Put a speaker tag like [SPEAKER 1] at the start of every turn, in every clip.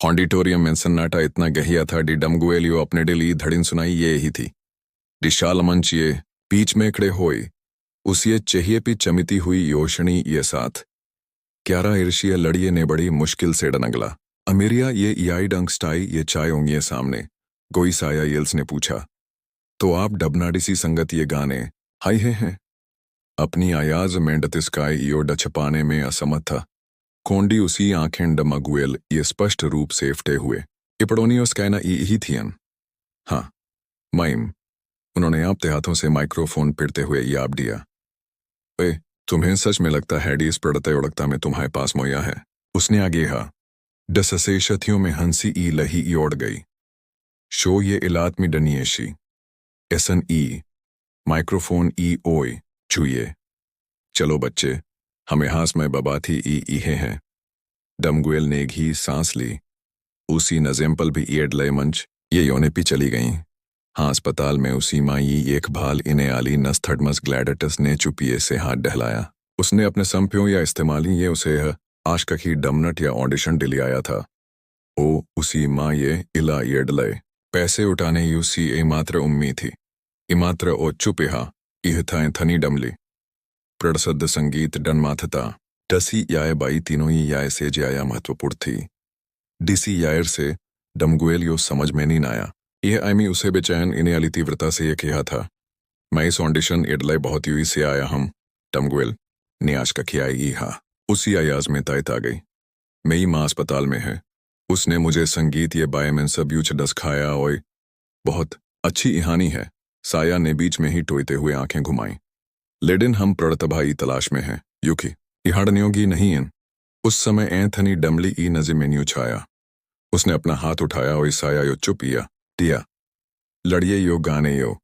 [SPEAKER 1] Auditorium में सन्नाटा इतना गहिया था डी डमगुएलियो अपने दिली धड़िन सुनाई ये ही थी। विशाल मंच ये बीच में खड़े होए उस ये चाहिए पी चमिती हुई योशनी ये साथ क्यारा ईर्ष्य लड़िए ने बड़ी मुश्किल से डनगला। अमेरिया ये याई डंगस्टाई ये चाय होंगे सामने गोई साया येल्स ने पूछा। तो आप डबनाडिसी संगत ये गाने हाई हैं अपनी आयाज में डतिस्काई यो डछपाने में असमर्थ था। कोंडी उसी आंखें डमगुएल ये स्पष्ट रूप से फटे हुए इपड़ोनियोस कहना ही थियन। हाँ माइम उन्होंने आपते हाथों से माइक्रोफोन पिड़ते हुए याब दिया। ए तुम्हें सच में लगता है डी इस पड़ते उड़कता में तुम्हारे पास मोया है। उसने आगे हा डससे शथियों में हंसी ई लही ई ओढ़ गई। शो ये इलात में डनियेशी एसन ई माइक्रोफोन ई ओए छुए। चलो बच्चे हमें हास में बबाथी ई इहे हैं। डमगुएल ने घी सांस ली। उसी नजेम्पल भी ईड लय मंच ये योने पी चली गईं। हाँ अस्पताल में उसी माई एक भाल इन्हें आली नस्थडमस ग्लैडेटस ने चुपिए से हाथ डहलाया। उसने अपने संप्यों या इस्तेमाली ये उसे आशकखी डमनट या ऑडिशन दिली आया था। ओ उसी माँ ये इला ईड लय पैसे उठाने यूसी ए मात्र उम्मी थी। इमात्र ओ चुपिहा इह था थनी डमली प्रसद्ध संगीत डनमाथता डसी याय बाई तीनों ही याय से ज्याया महत्वपूर्ण थी। डिसी यायर से डमगुएलियो समझ में नहीं आया। यह आईमी उसे बेचैन इन्हें अली तीव्रता से यह कहा था। मैं इस ऑडिशन एडलाई बहुत यूई से आया हम डमगुएल ने आज का किया ही हा उसी आयाज में तायत आ गई। मेरी माँ अस्पताल में है। उसने मुझे संगीत ये बाय में सब यूच डस खाया ओए बहुत अच्छी इहानी है। साया ने बीच में ही टोयते हुए आंखें घुमाई। लेकिन हम प्रणतभाई तलाश में हैं युकी इहाड़नियोगी नहीं इन। उस समय एंथनी डमली ई नज़े में न्यू छाया। उसने अपना हाथ उठाया और साया यो चुप दिया लड़िए यो गाने यो।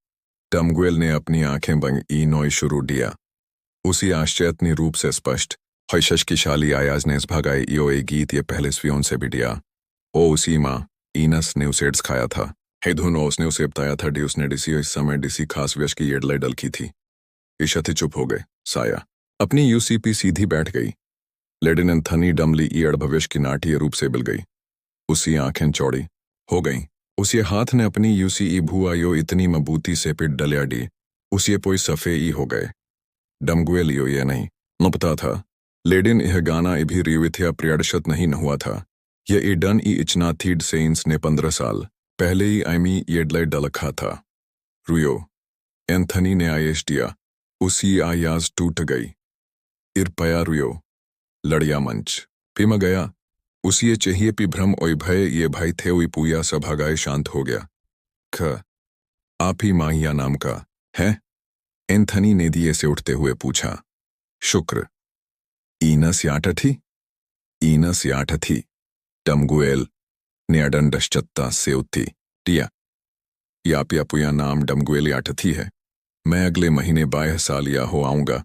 [SPEAKER 1] डमगुएल ने अपनी आंखें बंग ई नोई शुरू दिया। उसी आश्चर्यतनी रूप से स्पष्ट हैशश की शाली आयाज ने इस भगाई यो ए गीत ये पहले स्वियों से भी दिया। ओ उसी माँ ईनस ने उसे खाया था। हे धुनो उसने उसे बताया था डी उसने डिसी इस समय डिसी खास व्यश की येडलाई डल की थी। ईशति चुप हो गए। साया अपनी यूसीपी सीधी बैठ गई। लेडिन थनी डमली ईड़ भविष्य की नाट्य रूप से बिल गई। उसी आंखें चौड़ी हो गईं। उसी हाथ ने अपनी यूसी भुआ यो इतनी मबूती से पिट डलिया डी उसी पोई सफे ई हो गए। डमगुएलियो ये नहीं न पता था। लेडिन यह गाना इभी रिविथ्या प्रियडशत नहीं न हुआ था। यह डन ई इचना थीड सेंस ने 15 साल पहले ही आईमी येडलाई डलखा था। रुयो एंथनी ने आयेश दिया। उसी आयाज टूट गई। इरपया रुयो लड़िया मंच पिम गया। उसी ये चाहिए पी भ्रम ओई भय ये भाई थे ओई पूया सभागाए शांत हो गया। ख आप ही माहिया नाम का है? एंथनी ने दिए से उठते हुए पूछा। शुक्र ईनस याट थी। ईनस याट थी। डमगुएल ने अडंडश्चत्ता से उत्ती दिया। यापिया पुया नाम डमगुएल याट थी है। मैं अगले महीने 22 साल या हो आऊंगा।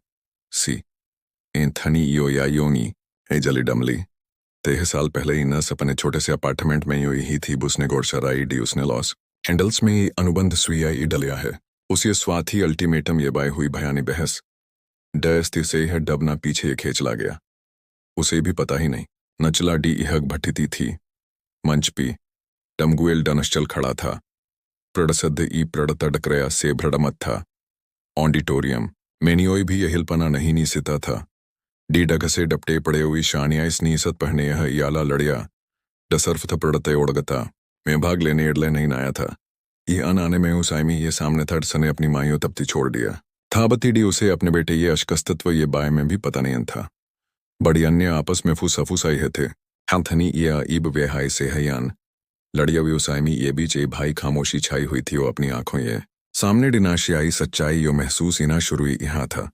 [SPEAKER 1] सी एंथनी यो या योनी ए जली डमली 13 साल पहले ही नस अपने छोटे से अपार्टमेंट में यो ही थी। उसने गोरशराई डी उसने लॉस हैंडल्स में अनुबंध सुइया डलिया है। उसी स्वार्थी अल्टीमेटम ये बाय हुई भयानी बहस डस्ती से यह डबना पीछे ये खींच ला गया। उसे भी पता ही नहीं नचला डी इहक भट्टिती थी। मंच पी डमगुएल डनश्चल खड़ा था। प्रड़सद ई प्रड़तडक्रया से भ्रडमत था। ऑडिटोरियम मेनियोई भी यह हिलपना नहीं नीसिता था। डी डग से डपटे पड़े हुई शानिया इस नीसत पहने यह याला लड़िया डसर्फ था प्रड़ते ओड़गता मैं भाग लेने एडले नहीं आया था। ये आने में उस आईमी ये सामने थर्ड सने अपनी माइयों तपती छोड़ दिया था। बती डी उसे अपने बेटे ये अशकस्तत्व ये बाय में भी पता नहीं था। बड़ी अन्य आपस में फूसा ही थे। हैंथनी या ईब वेहाय से हयान लड़िया भी उस आईमी ये बीच ए भाई खामोशी छाई हुई थी। वो अपनी आंखों ये सामने डिनाशियाई सच्चाई यो महसूस इना शुरू यहाँ था।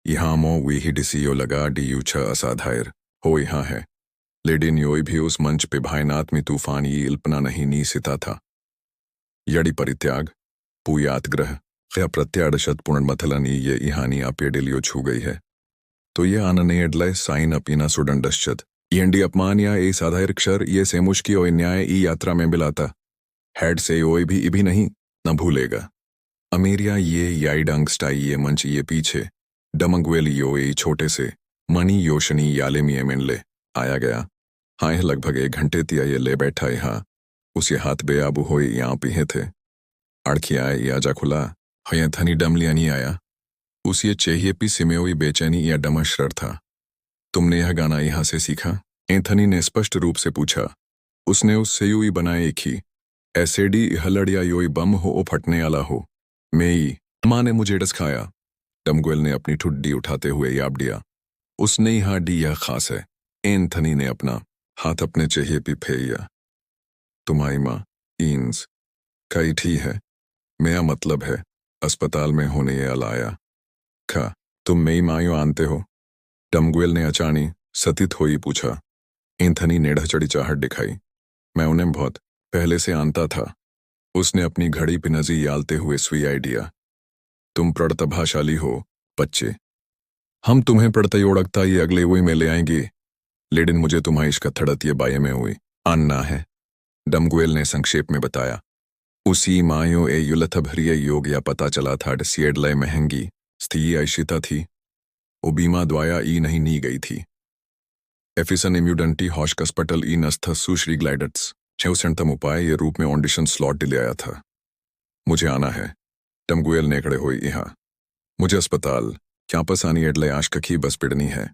[SPEAKER 1] यहाँ मो वी ही डिसी यो लगा डी यूछा असाधायर हो यहाँ है। लेडिन योई भी उस मंच पे भाईनात में तूफान ये इल्पना नहीं नी सिता था। यड़ी परित्याग पुयात ग्रह क्या प्रत्याडशत पूर्ण मथलन ये इहानी अपेडिलियो छू गई है। तो ये आनने एडलाय साइन अपीना सुडंडश्चत येंडी अपमान या ए साधायर क्षर ये सेमुश की ओ न्याय ई यात्रा में बिलाता हेड से ओए भी इभी नहीं न भूलेगा। अमेरिया ये याईडंग स्टाई ये मंच ये पीछे डमगुएल यो ए छोटे से मनी योशनी याले मिये मिनले आया गया। हाँ यह लगभग 1 घंटे तिया ये ले बैठा यहाँ उसे हाथ बेआबू हो यहाँ पीहे थे अड़खी आए या जा खुला हया थनी डमलिया नहीं आया उसे चाहिए पी सिमेओई बेचैनी या डमशर था। तुमने यह गाना यहाँ से सीखा? एंथनी ने स्पष्ट रूप से पूछा। उसने उससे यूई बनाए एक ही एसेडी हलड़ या योई बम हो ओ फटने वाला हो। मेई माँ ने मुझे डस खाया। डमगुएल ने अपनी ठुड्डी उठाते हुए याब दिया। उसने यहाँ डी यह खास है। एंथनी ने अपना हाथ अपने चेहरे पे फेरिया। तुम्हारी माँ ईन्स कई ठीक है। मेरा मतलब है अस्पताल में होने ये अलाया खा तुम मेरी मायो आनते हो? डमगुएल ने अचानी सतित होई पूछा। एंथनी ने ढचड़ी चाहट दिखाई। मैं उन्हें बहुत पहले से आनता था। उसने अपनी घड़ी पे नजी यालते हुए स्वी आइडिया। तुम प्रतिभाशाली हो बच्चे। हम तुम्हें पढ़ते ओढ़कता ये अगले वही में ले आएंगे लेकिन मुझे तुम्हारी इश्क थड़त ये बाये में हुई आनना है। डमगुएल ने संक्षेप में बताया। उसी मायो ए युलथ भरिय योग या पता चला था डसियड लय महंगी स्थी आयशिता थी। ओ बीमा द्वाया ई नहीं नी गई थी। एफिसन इम्यूडेंटी हॉस्पिटल ई नस्थ सुश्री ग्लाइडट्स छेवसंतम उपाय ये रूप में ऑडिशन स्लॉट दिले आया था। मुझे आना है। डमगुएल ने खड़े हुई यहाँ मुझे अस्पताल कैंपस आनी एडले आशकखी बस पिड़नी है।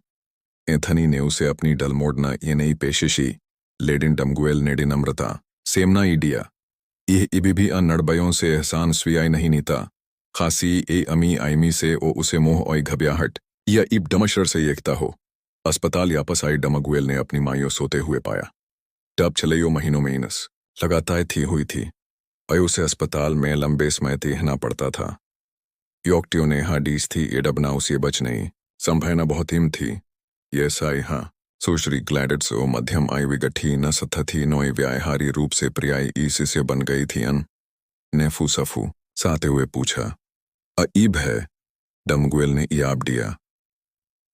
[SPEAKER 1] एंथनी ने उसे अपनी डलमोड़ना ये नई पेशिशी लेडिन डमगुएल ने नम्रता सेमना ईडिया ये इबी भी नड़बयों से एहसान स्वियाई नहीं नीता खासी ए अमी आईमी से ओ उसे मोह ओई घबियाहट या इब डमशर से एकता हो। अस्पताल यापस आई डमगुएल ने अपनी माइयों सोते हुए पाया। टब चले महीनों में इनस लगातार थी हुई थी और उसे अस्पताल में लंबे समय रहना पड़ता था। योक्टियों ने हाडीस थी ये डबना उसे बच नहीं संभावना बहुत हिम थी। ये साई हाँ सुश्री ग्लैडेट्स ओ मध्यम आई विगठी न सथथी नोई व्याहारी रूप से प्रियाई ईसी से बन गई थी अन ने फूसफू साते हुए पूछा। अईब है। डमगुएल ने याब दिया।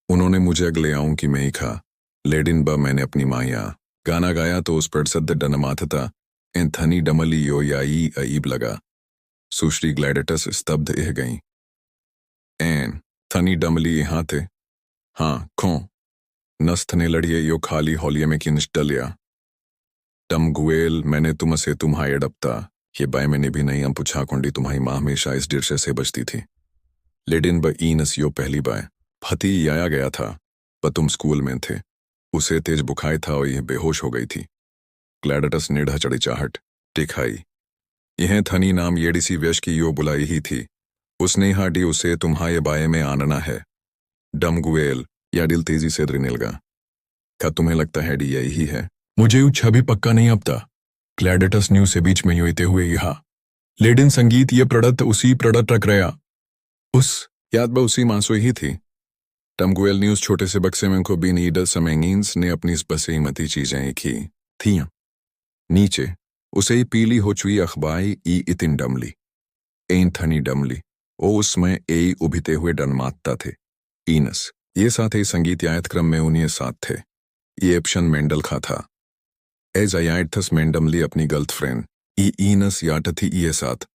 [SPEAKER 1] उन्होंने मुझे अगले आऊं कि मैं ही खा लेडिन ब मैंने अपनी माया गाना गाया तो उस पर सद डनमाथता एंथनी डमली यो याई अईब लगा। सुश्री ग्लैडेटस स्तब्ध एह गई। एन थनी डमली यहाँ थे? हाँ खो नस्थ ने लड़िए यो खाली हौलिये में किंच डलिया। डमगुएल मैंने तुमसे तुम्हारे डपता ये बाय मैंने भी नहीं हम पूछा कुंडी तुम्हारी माँ हमेशा इस डिरसे से बचती थी लेकिन ब ईनस यो पहली बाय फती आया गया था पर तुम स्कूल में थे उसे तेज बुखार था और यह बेहोश हो गई थी। ग्लैडेटस ने ढचड़ी चाहट दिखाई। यह थनी नाम येडिसी व्यश की यो बुलाई ही थी। उसने हाडी उसे तुम्हारे बाये में आनना है। डमगुएल या दिल तेजी से द्रिनेलगा। क्या तुम्हें लगता है डी यही है? मुझे यू छवि पक्का नहीं अपता। ग्लैडेटस न्यू से बीच में योते हुए यहाँ लेडिन संगीत ये प्रोडक्ट उसी प्रोडक्ट रख रहा उस याद ब उसी मांसो ही थी। डमगुएल न्यूज छोटे से बक्से में को भी नीडल समेंगीन्स ने अपनी इस बसे मती चीजें की थी। नीचे उसे पीली हो चुई अखबाई ई इतिन डमली एंथनी डमली ओ उसमें ए उभिते हुए डनमातता थे। ईनस ये साथ ही संगीत यायत क्रम में उन्हें साथ थे। ये एप्शन मेंडल खा था। एज अयाथस मेंडमली अपनी गर्लफ्रेंड ई ईनस याट थी ये साथ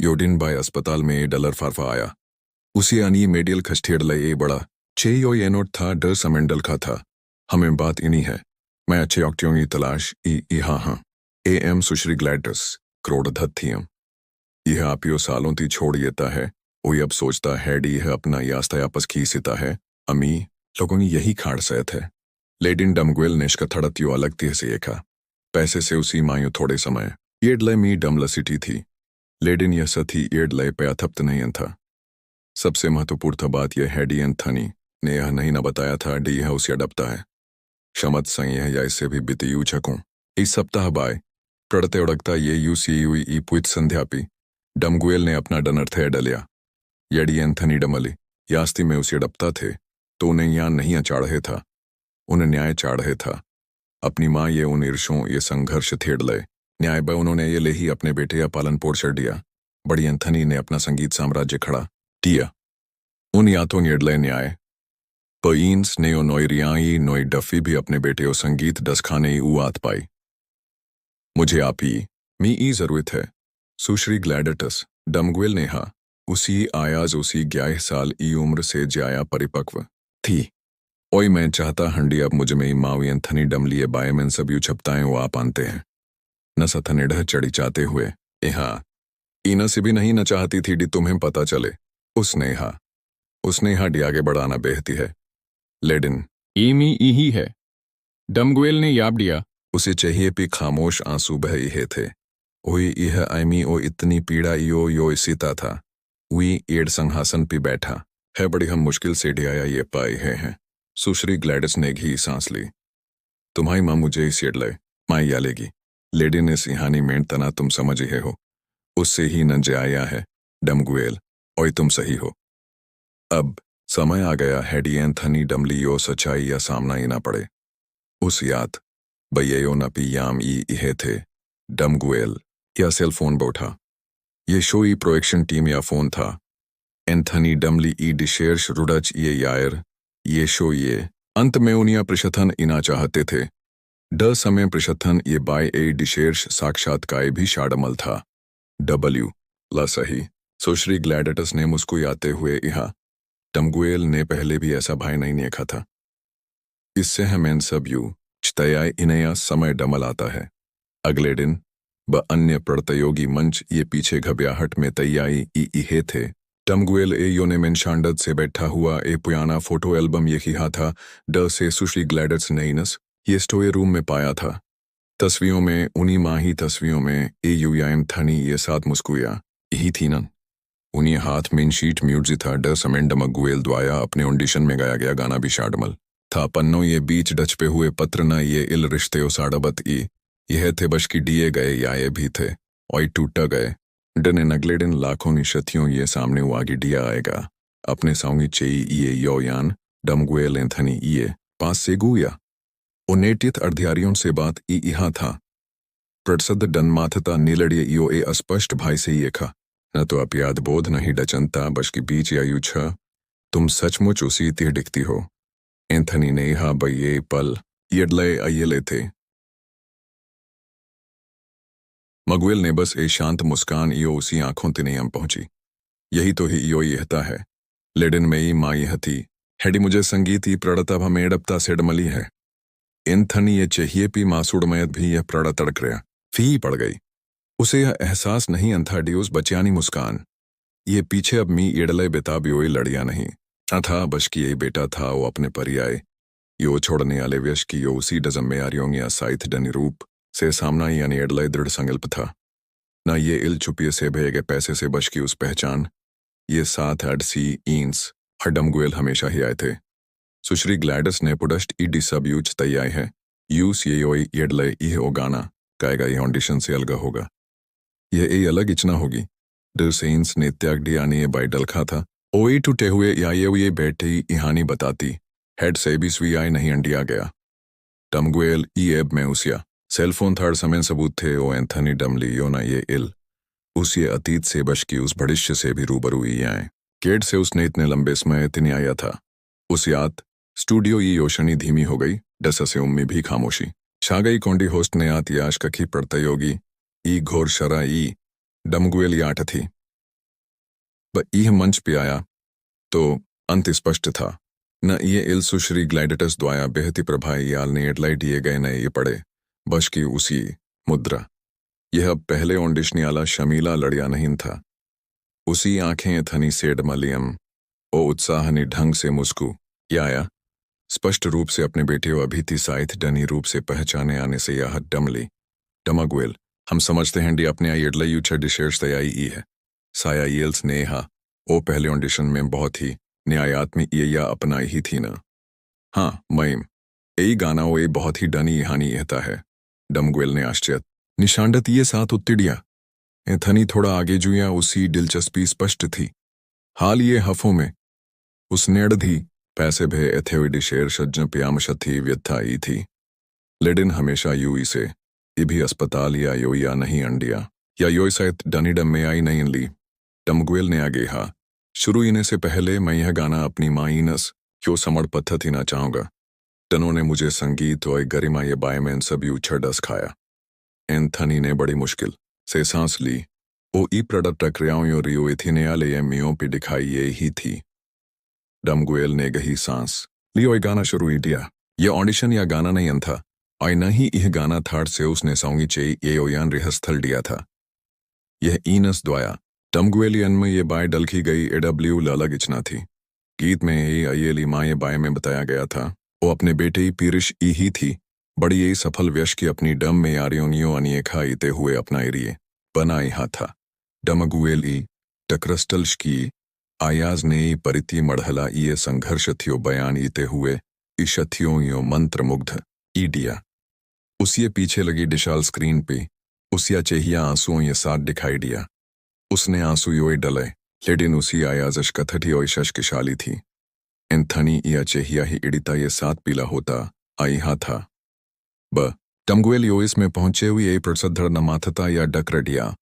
[SPEAKER 1] योडिन बाय अस्पताल में डलर फारफा आया उसी अनी मेडियल खस्ठेड़ लय ए बड़ा चे यो ये नोट था डर समेंडल खा था। हमें बात इन्हीं है। मैं अच्छे ऑक्टियों की तलाश ई हाँ ए एम सुश्री ग्लैडस क्रोड़धत थी हम यह आप यो सालों ती छोड़ येता है वो अब सोचता है डी है अपना यास्ता आपस खींचता है अमी लोगों की यही खाड़ सहत है। लेडिन डमगुएल ने इसका थड़त यो अलग थी से देखा। पैसे से उसी मायू थोड़े समय येडलय मी डमलसिटी थी लेडिन यह सथी येडलय पे अथप्त नहीं था। सबसे महत्वपूर्ण बात यह है डी एंथनी ने यह नहीं न बताया था डी यह उसे डपता है क्षमत संग यह या इससे भी बितयू छकूं। इस सप्ताह बाय पड़ते उड़कता ये यूसीयू ई पुत संध्यापी डमगुएल ने अपना डनर थे डलिया। यडी एंथनी डमली यास्ती में उसे डपता थे तो उन्हें यहाँ नहीं अचाड़े था उन्हें न्याय चाढ़े था। अपनी माँ ये उन ईर्षों ये संघर्ष थेड़ लय न्याय ब उन्होंने ये ले ही अपने बेटे या पालन पोषण दिया। बड़ी एंथनी ने अपना संगीत साम्राज्य खड़ा दिया। उन यातों येडलय न्याय पईन्स ने ओ नोई नोई डफी भी अपने बेटे ओ संगीत डसखाने ऊ आत पाई। मुझे आप ही मी ई जरूरत है। सुश्री ग्लैडेटस डमगुएल ने हा उसी आयाज उसी 11 साल ई उम्र से जाया परिपक्व थी। ओए मैं चाहता हंडी अब मुझ में ही मावी एंथनी डमलिए बायमन सब यू छपताएं वो आप आनते हैं न सथनेढ़ चढ़ी चाहते हुए यहाँ ईना से भी नहीं न चाहती थी डी तुम्हें पता चले उसने यहाँ डी आगे बढ़ाना बेहती है लेडिन
[SPEAKER 2] ईमी यही है। डमगुएल ने याब दिया।
[SPEAKER 1] उसे चाहिए भी खामोश आंसू बह रहे थे। ओई यह आईमी ओ इतनी पीड़ा यो इसीता था। वी एड संहासन पे बैठा है बड़ी हम मुश्किल से ढियाया ये पाए हैं। सुश्री ग्लैडिस ने घी सांस ली। तुम्हारी माँ मुझे इस एड ले माँ या लेगी लेडी ने सिहानी मेंट तना तुम समझ ही हो उससे ही न जाया है डमगुएल ओए तुम सही हो। अब समय आ गया हैडी एंथनी डमलियो सच्चाई या सामना ही ना पड़े उस याद बय्यो न पियाम इहे थे डमगुएल या सेल फोन बोठा ये शो ई प्रोएक्शन टीम या फोन था एंथनी डमली ई डिशेर्श रुडच ये यायर ये शो ये अंत में उनिया प्रशथन इना चाहते थे ड समय प्रशथन ये बाय ए डिशेर्श साक्षात्कार भी शाडमल था डब्ल्यू ला सही सुश्री ग्लैडेटस ने मुस्कुराते हुए यहाँ डमगुएल ने पहले भी ऐसा भाई नहीं देखा था इससे हमें सब यू चतया इनया समय डमल आता है। अगले दिन ब अन्य प्रतियोगी मंच ये पीछे घबराहट में तैयारी इहे थे डमगुएल ए योने मेनशांडद से बैठा हुआ ए पुराना फोटो एल्बम ये किया था ड से सुश्री ग्लैडेट्स नेइनस ये स्टोए रूम में पाया था तस्वीरों में उन्हीं माही तस्वीरों में ए यूयाम थनी ये साथ मुस्कुया यही थी न उन्हीं हाथ में शीट म्यूजिक था ड समेंड डमगुएल द्वारा अपने ऑडिशन में गाया गया गाना भी शाडमल था पन्नों ये बीच डच पे हुए पत्र न ये इल रिश्ते ओ साड़बत यह थे बश की दिए गए या ये भी थे और टूटा गए डने नगले दिन लाखों निशतियों ये सामने वो आगे दिया आएगा अपने साउंगी चेई ये योयान डमगुएल एंथनी ये पास से गुया उनेटियत अर्धियारियों से बात यहाँ था प्रसद डनमाथता नीलड़िए यो ए अस्पष्ट भाई से ये खा न तो आप याद बोध नहीं डचनता बश की बीच या यूछ तुम सचमुच उसी तीर दिखती हो एंथनी ने यहाँ बये पल यडले अयले थे मगुएल ने बस ए शांत मुस्कान यो उसी आंखों तिने हम पहुंची यही तो ही यो यहता है लेडिन में ही माँ यह थी हेडी मुझे संगीत ही प्रणतभ मेडपता सेडमली है एंथनी ये चाहिए पी मासूड़मयत भी यह प्रण तड़क रहा फी पड़ गई उसे यह एहसास नहीं अंथा उस बचियानी मुस्कान ये पीछे अब मी एडले बेताब यो लड़िया नहीं था बश की यही बेटा था वो अपने परियाए यो छोड़ने वाले व्यश की यो उसी डजम में आर्यों या साइथ डनी रूप से सामना यानी एडले दृढ़ संकल्प था न ये इल छुपिए से भेगे पैसे से बश की उस पहचान ये साथ एडसी ईंस और डमगुएल हमेशा ही आए थे सुश्री ग्लैडस ने पुडस्ट ईडी सब यूच तैयार है यूस ये योई एडले ये ओ गाना गाएगा ये ऑडिशन से अलग होगा ये अलग इचना होगी डरसेंस ने त्याग डियानी ये बाई डलखा था ओई टूटे हुए या ये बैठे इहानी बताती हेड से भी स्वी आई नहीं अंडिया गया डमगुएल एब में उसिया सेलफोन थर्ड समय सबूत थे ओ एंथनी डमली यो ना ये इल उस ये अतीत से बश की उस भविष्य से भी रूबरू ही आए केट से उसने इतने लंबे समय इतनी आया था उस याद स्टूडियो ये योशनी धीमी हो गई डस से उम्मी भी खामोशी छा गई कौंडी होस्ट ने आती आश कखी प्रतियोगी ई घोर शरा ई डमगुएल आठ थी ब यह मंच पे आया तो अंत स्पष्ट था न ये इल सुश्री ग्लैडेटस द्वारा बेहती प्रभाई याल ने एडलाई दिए गए न ये पड़े बश की उसी मुद्रा यह अब पहले ऑडिशनी आला शमीला लड़िया नहीं था उसी आंखें थनी सेड मलियम ओ उत्साहनी ढंग से मुस्कू या स्पष्ट रूप से अपने बेटे व अभी थी साइथ डनी रूप से पहचाने आने से यह डमली डमगुएल हम समझते हैं डी अपने एडलाई यूछा डिशेर्स तैयारी है साया येल्स ने हा ओ पहले ऑडिशन में बहुत ही न्यायात्मी ये या अपना ही थी ना हाँ मईम यही गाना वो ये बहुत ही डनी यहानी कहता है डमगुएल ने आश्चर्य निशांडत ये साथ उत्तिड़िया एथनी थोड़ा आगे जुया उसी दिलचस्पी स्पष्ट थी हाल ये हफों में उस नेड़ धी पैसे भे एथेविडी शेर शज्ज प्यामशत थी व्यथा ई थी लेडिन हमेशा यू इसे ये भी अस्पताल या यो या नहीं अंडिया या यो सहित डनी डम में आई नहीं ली डमगुएल ने आगे हा शुरू इने से पहले मैं यह गाना अपनी माइनस क्यों समड़ पत्थर ही ना चाहूंगा टनों ने मुझे संगीत और गरिमा ये बायमैन सभी उछड़स खाया एंथनी ने बड़ी मुश्किल से सांस ली ओ ई प्रोडक्ट टकरियाओं यो रियो इथिने आले ये मियों पे दिखाई ये ही थी डमगुएल ने गही सांस लियो गाना शुरू दिया। ये ऑडिशन या गाना नहीं था और न ही यह गाना थाड़ से उसने सॉन्गी चे ये ओयान रिहर्सल दिया था। यह ईनस द्वाया डमगुएलियन में ये बाय डलखी गई एडब्ल्यू लाला गिचना थी। गीत में ये अयेली माए बाय में बताया गया था वो अपने बेटे पीरिश ई ही थी बड़ी ये सफल व्यश की अपनी डम में आर्योनियो अनियखा इते हुए अपना एरिए बना यहा था। डमगुएली टक्रस्टल्श की आयाज ने परिति मढ़ला ये संघर्ष थियो बयान इते हुए ईशथियों यो मंत्र मुग्ध ईडिया। उसिये पीछे लगी डिशाल स्क्रीन पे उसिया चेहिया आंसुओं ये साथ दिखाई दिया। उसने आंसू योई डले लेकिन उसी आयाजश कथठी और शशकिशाली थी। एंथनी या चेहिया ही इडिता ये साथ पीला होता आईहा था। ब टमगुएल योइस में पहुंचे हुए ये प्रसद्धर नमाथता या डकरडिया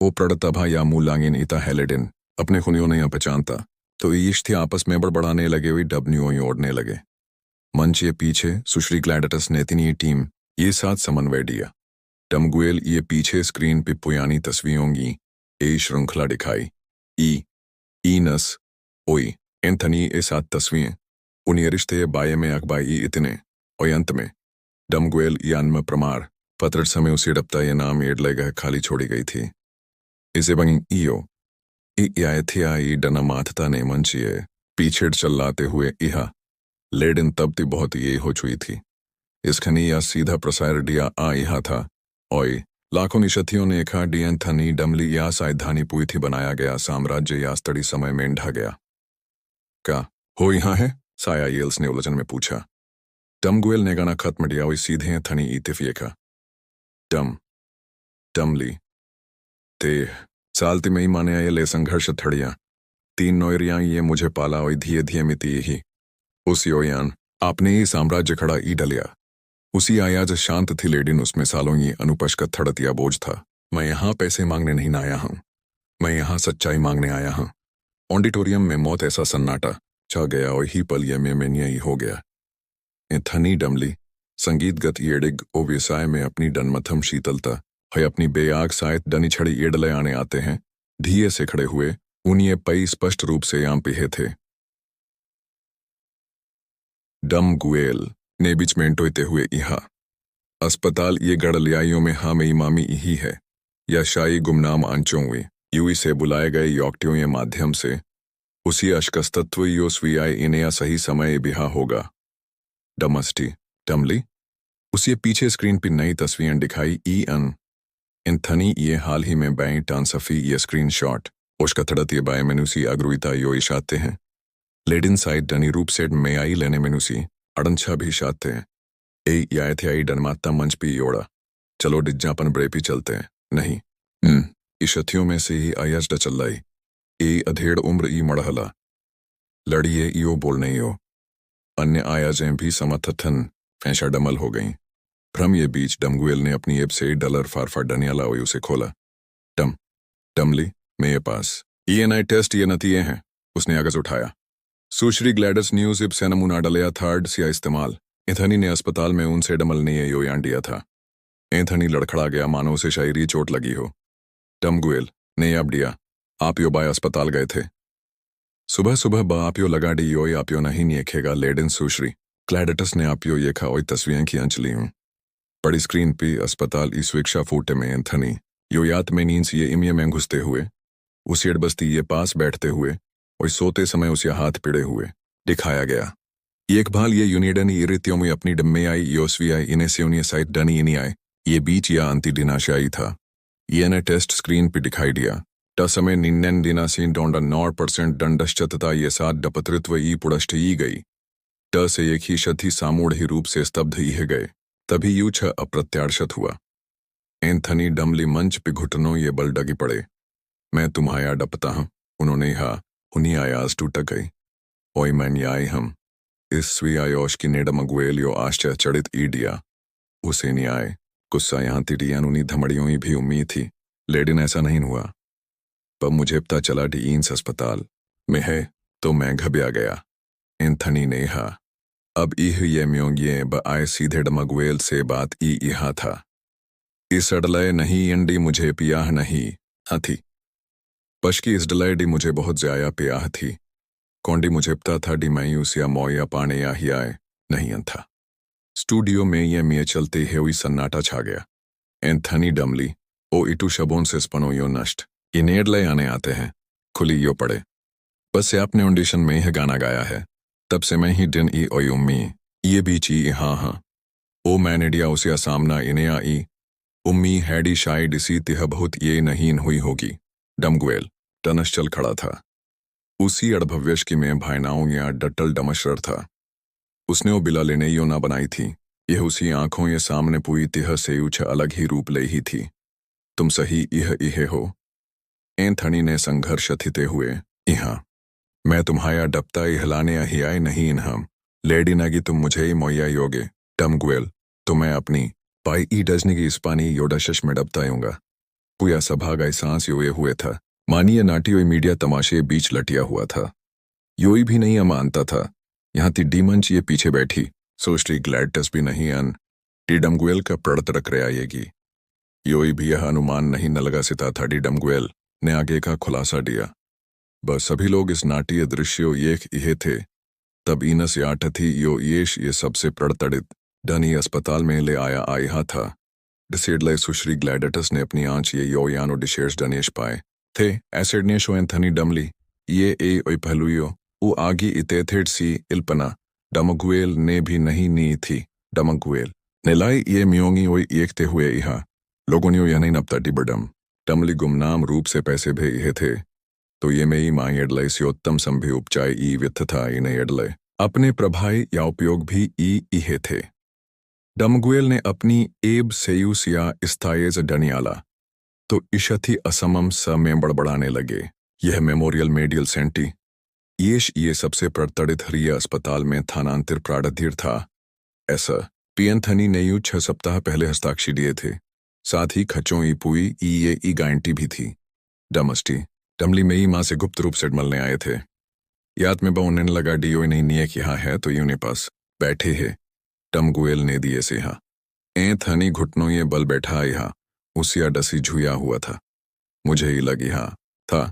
[SPEAKER 1] ओ प्रड़तभा या मूलांगिन इता हेलेडिन अपने खुनियों ने या पहचानता तो ईश थे आपस में बड़बड़ाने लगे हुई डबनियों ओढ़ने लगे। मंच ये पीछे सुश्री ग्लैडटस ने इतनी टीम ये साथ समन्वय दिया। टमगुएल ये पीछे स्क्रीन पे पुयानी तस्वीरोंगी ए श्रृंखला दिखाई ईनस ओई एंथनी ए साथ तस्वीरें उन्हीं रिश्ते बाये में अकबाई इतने और अंत में डमगुएल यान में प्रमार पत्र समय उसे डपता ये नाम एड लगा खाली छोड़ी गई थी। इसे बंगी ईओ ई डना माथता ने मंचिए पीछे चलाते हुए इहा लेडिन तब ती बहुत ये हो चुई थी। इसखनी या सीधा प्रसार दिया आ इहा था ओई लाखों निशथियों ने एखा डियन थनी डमली या साइधानी पुई थी बनाया गया साम्राज्य या स्तड़ी समय में ढा गया। क्या हो यहाँ है? साया येल्स ने उलझन में पूछा। डमगुएल ने गाना खत्म दिया हुई सीधे थनी इतिफिएका डमली ते सालती में ही माने आये ले संघर्ष थड़िया 3 नोयरियां ये मुझे पाला और धीरे धीरे मिती ही उस योयान आपने ही साम्राज्य खड़ा ई डलिया। उसी आयाज शांत थी लेडिन उसमें सालों ये अनुपश का थड़तिया बोझ था। मैं यहाँ पैसे मांगने नहीं आया हूँ, मैं यहाँ सच्चाई मांगने आया हूँ। ऑडिटोरियम में मौत ऐसा सन्नाटा छा गया और ही पल ये में ही हो गया। थनी डमली संगीतगत येडिग ओ व्यवसाय में अपनी डनमथम शीतलता है अपनी बेआग सायत डनी छड़ी एडले आने आते हैं धीए से खड़े हुए उन्हें पई स्पष्ट रूप से याम पिहे थे। डमगुएल ने बीच में टोयते हुए इहा अस्पताल ये गड़लियाइयों में हाँ में इमामी यही है या शाही गुमनाम आंचों हुई यूई से बुलाए गए योक्टियों के माध्यम से उसी अशकस्तत्व यो स्वीआई इन्हें सही समय बिहा होगा। डमस्टी डमली उसी पीछे स्क्रीन पर नई तस्वीरें दिखाई एंथनी ये हाल ही में बाएं टांसफी ये स्क्रीन शॉट उसका थड़त ये बाएं मेनुसी अग्रुइता यो इशाते हैं लेडिन साइड डनी रूप सेट में आई लेने मेनुसी अड़ंछा भी शाते हैं ए याय थे आई डनमाता मंच पी योड़ा चलो डिज्जापन ब्रेपी चलते हैं नहीं इशथियों में से ही आयाज डचल्लाई ए अधेड़ उम्र ई मड़हला लड़िए इो बोलने यो अन्य आयाजें भी समर्थन फैशा डमल हो गईं। भ्रम ये बीच डमगुएल ने अपनी एब से डलर फारफा डनियाला हुई उसे खोला। डमली मेरे पास ENI टेस्ट ये नतीजे हैं उसने आगज उठाया। सुश्री ग्लैडस न्यूज इब से नमूना डलया थर्ड सिया इस्तेमाल एंथनी ने अस्पताल में उनसे डमल ने यो यान दिया था। एंथनी लड़खड़ा गया मानो उसे शायरी चोट लगी हो। डमगुएल ने अब दिया आप यो बाय अस्पताल गए थे सुबह सुबह ब आप यो लगा डी यो आप यो नहीं नियखेगा लेडिन सुश्री क्लैडटस ने आप यो ये खा तस्वीरें की अंचली हूं बड़ी स्क्रीन पे अस्पताल ईस्विक्षा फूटे में एंथनी यो याद में नींद ये इमिया में घुसते हुए उसी अड़बस्ती ये पास बैठते हुए और सोते समय उसे हाथ पिड़े हुए दिखाया गया। एक भाल ये यूनिडनी इरित्यों में अपनी डम्मे आई योस्वी आई इन्हें से उन्हें साइट डनी इन्हीं आए ये बीच या अंति दिनाशाई था। ये ने टेस्ट स्क्रीन पे दिखाई दिया ट समय निन्नन दिनासीन डोंडा 9% दंडश्चतता ये साथ डपत्रित्व ई पुड़ष्ट ई गई ट से एक ही शथी सामूढ़ ही रूप से स्तब्ध ही गए तभी यू छ अप्रत्यार्शत हुआ। एंथनी डमली मंच पे घुटनों ये बल डगी पड़े मैं तुम्हाया डपता हूं उन्होंने हा उन्हीं आयाज टूट गई ओई मैन याय हम इस स्वी आयोश की नेडमगुएल यो आश्चर्यचड़ित ईडिया उसे नहीं आए गुस्सा यहाँ तिटियान उन्हीं धमड़ियों ही भी उम्मीद थी लेकिन ऐसा नहीं हुआ। पर मुझे पता चला डीन्स अस्पताल में है तो मैं घबरा गया। एंथनी ने हा अब ये म्योंगिए ब आए सीधे डमगुएल से बात इहा था इस अडलय नहीं अंडी मुझे पियाह नहीं हाँ थी पशकी इस डलय डी मुझे बहुत ज्यादा पियाह थी कौंडी मुझेप्ता था डी मैयूसिया मोया पाने या हियाए नहीं था। स्टूडियो में ये मिये चलते है हुई सन्नाटा छा गया। एंथनी डमली ओ इटू शबोन से स्पनो यो नष्ट इनेड ले आने आते हैं खुली यो पड़े। बस से आपने ऑडिशन में यह गाना गाया है तब से मैं ही दिन ई ओय उम्मी ये बीच ई हाँ ओ मैनेडिया उसिया सामना इने आई उम्मी हैडी शायद इसी तिह बहुत ये नहीं हुई होगी। डमगुएल टनस चल खड़ा था। उसी अड़भव्यश की में भाईनाओं या डटल डमशर था। उसने वो बिला लेने यो ना बनाई थी। यह उसी आंखों ये सामने पुई तिह से उछ अलग ही रूप ले ही थी। तुम सही यह इहे हो। एंथनी ने संघर्ष थिते हुए इहा मैं तुम्हाया डपता इहलाने अहियाए नहीं इन्हम लेडी नगी तुम मुझे ही मोया योगे। डमगुएल तो मैं अपनी पाई ई डजनी की इस्पानी योडशश में डपतायूंगा। पुया सभा गए सांस योए हुए था। मानिए नाटी हुई मीडिया तमाशे बीच लटिया हुआ था। योई भी नहीं मानता था। यहाँ थी डीमंच ये पीछे बैठी सोचती ग्लैडटस भी नहीं अन डी डमगुएल का प्रणत रख रहे आएगी। योई भी यह अनुमान नहीं न लगा सिता था। डी डमगुएल ने आगे का खुलासा दिया। बस सभी लोग इस नाट्य दृश्यो येख इहे थे। तब इनस याट थी यो येश ये सबसे प्रणतड़ित डनी अस्पताल में ले आया आया था। डिसेडले सुश्री ग्लैडटस ने अपनी आंच ये यो यानो डिशेर्स डनेश पाए थे। एसिड ने शो एंथनी डमली ये ए ओई पहलुयो उ आगी इतेथेड सी इल्पना डमगुएल ने भी नहीं नी थी। डमगुएल नेलाई ये मियोंगी ओई एकते हुए इहा लोगों ने यह नहीं नपता डिबडम डमली गुमनाम रूप से पैसे भे इहे थे। तो ये में माई एडले स्योत्तम संभि उपचाय ई व्यथ था इन्हें एडले अपने प्रभाई या उपयोग भी ई इहे थे। डमगुएल ने अपनी एब सेयूस या इस्तायेज डनियाला तो इशथी असमम स में बड़बड़ाने लगे। यह मेमोरियल मेडियल सेंटी ये सबसे प्रतड़ित हरिया अस्पताल में थानांतर प्राड़धीर था। ऐसा पियंथनी ने यू 6 सप्ताह पहले हस्ताक्षर दिए थे। साथ ही खचों ई पुई ई गारंटी भी थी। डमस्टी डमली में ही माँ से गुप्त रूप से मलने आए थे। याद में बहुने लगा डियो नहीं निये कि हाँ है तो यूने पास बैठे है। डमगुएल ने दिए से हाँ एंथनी घुटनों ये बल बैठा यहाँ उसिया डसी झुया हुआ था। मुझे ही लगी हाँ था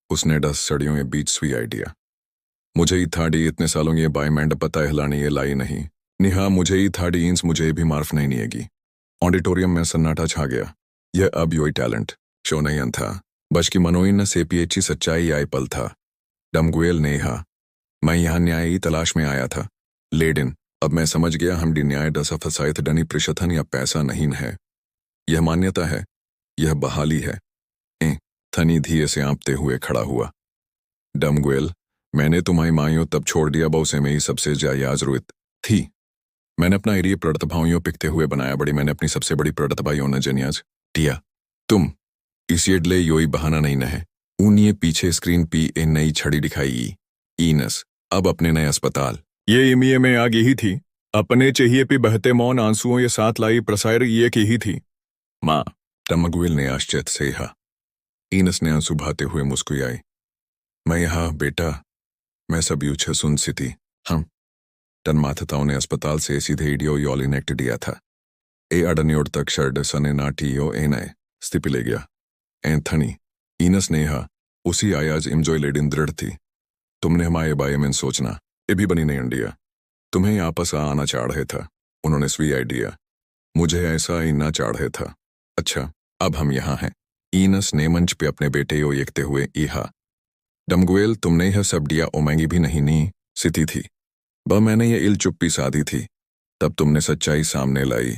[SPEAKER 1] उसने डस सड़ियों के बीच सुई आइडिया। मुझे ही थाड़ी इतने सालों ये बायमैंड पता हिलाने ये लाई नहीं निहा मुझे ही थाड़ी इंस मुझे भी मार्फ नहीं निएगी। ऑडिटोरियम में सन्नाटा छा गया। यह अब योई टैलेंट शो नहीं था बश की मनोइन से पीएची सच्चाई आय पल था। डमगुएल ने हा मैं यहाँ न्याय की तलाश में आया था लेडिन अब मैं समझ गया हम डी न्याय डसा फसायत डनी प्रशथन या पैसा नहीं है। यह मान्यता है यह बहाली है। थनी धीरे से आंपते हुए खड़ा हुआ। डमगुएल मैंने तुम्हारी माइयों तब छोड़ दिया बहुसे में ही सबसे ज्यादा जरूरत थी। मैंने अपना एरिए प्रतिभाओं पिकते हुए बनाया बड़ी मैंने अपनी सबसे बड़ी प्रतिभा योना जनियाज दिया। तुम इसीडले योई बहाना नहीं न है ऊनिए पीछे स्क्रीन पी ए नई छड़ी दिखाई ईनस अब अपने नए अस्पताल ये इमिये में आ गई ही थी। अपने चाहिए पे बहते मौन आंसुओं ये साथ लाई प्रसार ये की ही थी। माँ डमगुएल ने आश्चर्य से कहा। ईनस ने आंसू बहाते हुए मुस्कुराई। मैं यहाँ बेटा मैं सब यूछ सुन सी थी। हम टन माथताओं ने अस्पताल से सीधे इडियो योल इनेक्ट दिया था। ए अडनियोड तक शर्ड सने नाटी यो ए नए स्थिति ले गया। एंथनी ईनस ने कहा उसी आयाज इमजोय लेडिन दृढ़ थी। तुमने हमारे बारे में सोचना ये भी बनी नहीं इंडिया तुम्हें आपस आना चाह रहे था। उन्होंने स्वी आइडिया मुझे ऐसा ही ना चाह रहे था। अच्छा अब हम यहाँ हैं। ईनस ने मंच पे अपने बेटे को देखते हुए इहा डमगुएल तुमने यह सब दिया ओमेंगी भी नहीं नी सिती थी ब मैंने ये इल चुप्पी साधी थी तब तुमने सच्चाई सामने लाई।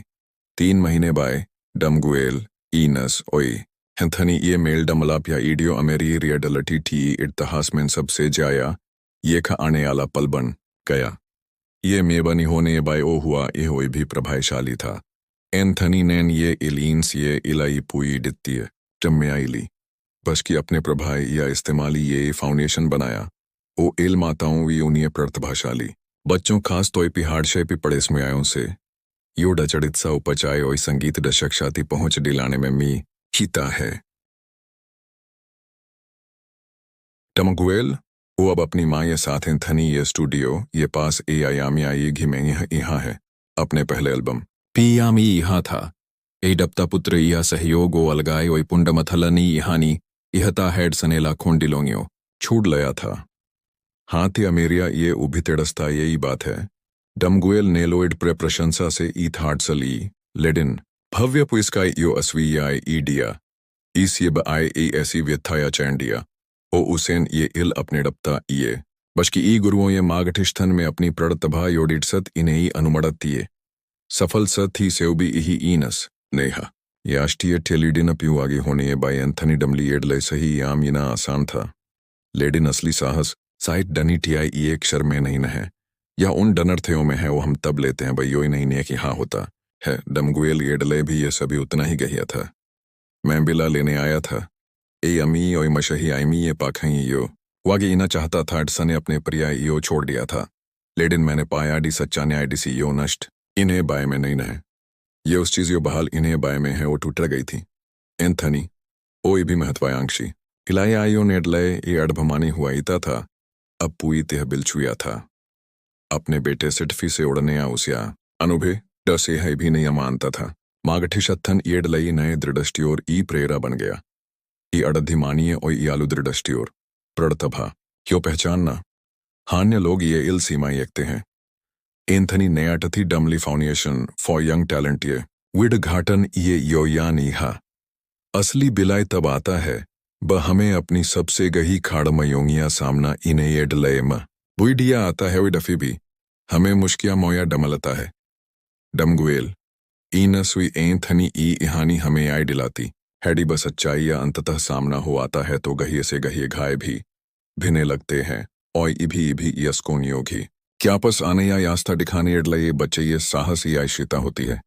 [SPEAKER 1] 3 महीने बाय डमगुएल ईनस ओई हेंथनी ये मेल डमलाप या ईडियो अमेरी रियडलिटी टी इतिहास में सबसे जाया ये खा आने वाला पल बन गया। ये मेबनी होने बाय ओ हुआ ये होई भी प्रभावशाली था। एंथनी ने ये इलीन्स ये इलाई पुई डित्तीय जम्याइली बस की अपने प्रभाव या इस्तेमाली ये फाउंडेशन बनाया। ओ इल माताओं वी उन्हें प्रतिभाशाली बच्चों खास तौर पे हार्डशे पे पड़े स्मयायों से यो डचड़ित सा उपचाय और संगीत दशक शाती पहुंच दिलाने में मी हिता है। डमगुएल वो अब अपनी माँ ये साथ थनी ये स्टूडियो ये पास ए आयामिया ये घिमें यहाँ है। अपने पहले एल्बम पियामी यहाँ था। ए डप्ता पुत्र यह सहयोग ओ अलगाय ओई पुंडमथलनी यहानी इहता हेड सनेला खोंडिलोंगियो छूट लया था। हाथी अमेरिया ये उभी तेड़स्ता यही बात है डमगुएल नेलोइड प्रे प्रशंसा से ईथ हार्टसली लेडिन भव्य पुइस्काई यो अस्वीयाई ईडिया इस ये बाय ए ऐसी व्यथाया चैंडिया ओ उसेन ये इल अपने डपता ये बशकी ई गुरुओं ये मागठिष्ठन में अपनी प्रड़तभा योडिटसत इन्हें ही अनुमड़त ये सफल सत ही सेवबी इही ईनस नेहा याष्टीय टेलीडिन प्यू आगे होने ये बाय एंथनी डमली एडले सही याम यिना आसान था लेडिन असली साहस साइट डनी टियाई ये अक्षर में नहीं न है या उन डनर्थयों में है वो हम तब लेते हैं भाई यो ही नहीं ने कि हाँ होता है डमगुएल एडले भी ये सभी उतना ही गहिया था मैं बिला लेने आया था ए अमी और मशही आईमी ये पाखई यो वागे इना चाहता था अटसा ने अपने पर्याय यो छोड़ दिया था लेकिन मैंने पाया डी सच्चा न्याय डिसी यो नष्ट इन्हें बाय में नहीं न है ये उस चीज यो बहाल इन्हें बाय में है वो टूट गई थी एंथनी ओ भी महत्वाकांक्षी इलाय आयो नेडलय ये अड़भमानी हुआ इता था अब पुई तेह बिलचुया था अपने बेटे सिटफी से उड़ने आ उसिया अनुभे डसे है भी नहीं मानता था मागठिशत्थन येडलई नए दृढ़ष्टियोर ई प्रेरा बन गया ई अड़धिमानिय और ई आलू दृढ़ष्टियोर प्रड़तभा क्यों पहचानना हान्य लोग ये इल सीमा यकते हैं एंथनी नयाटथी डमली फाउंडेशन फॉर यंग टैलेंट ये विड घाटन ये योयान इहा असली बिलाय तब आता है ब हमें अपनी सबसे गही खाड़मयोंगिया सामना इन्हें ये डलए म बुइडिया आता है वे डफी भी हमें मुश्किया मोया डमलता है डमगुएल ईनसुई एंथनी ई इहानी हमें आई डिलाती हैडी बस सच्चाई या अंततः सामना हो आता है तो गहिए से गहिए घाय भी भिने लगते हैं और इभी यस्कोन योगी क्या पस आने या यास्ता दिखाने एडला ये बच्चे ये साहस ही आयशिता होती है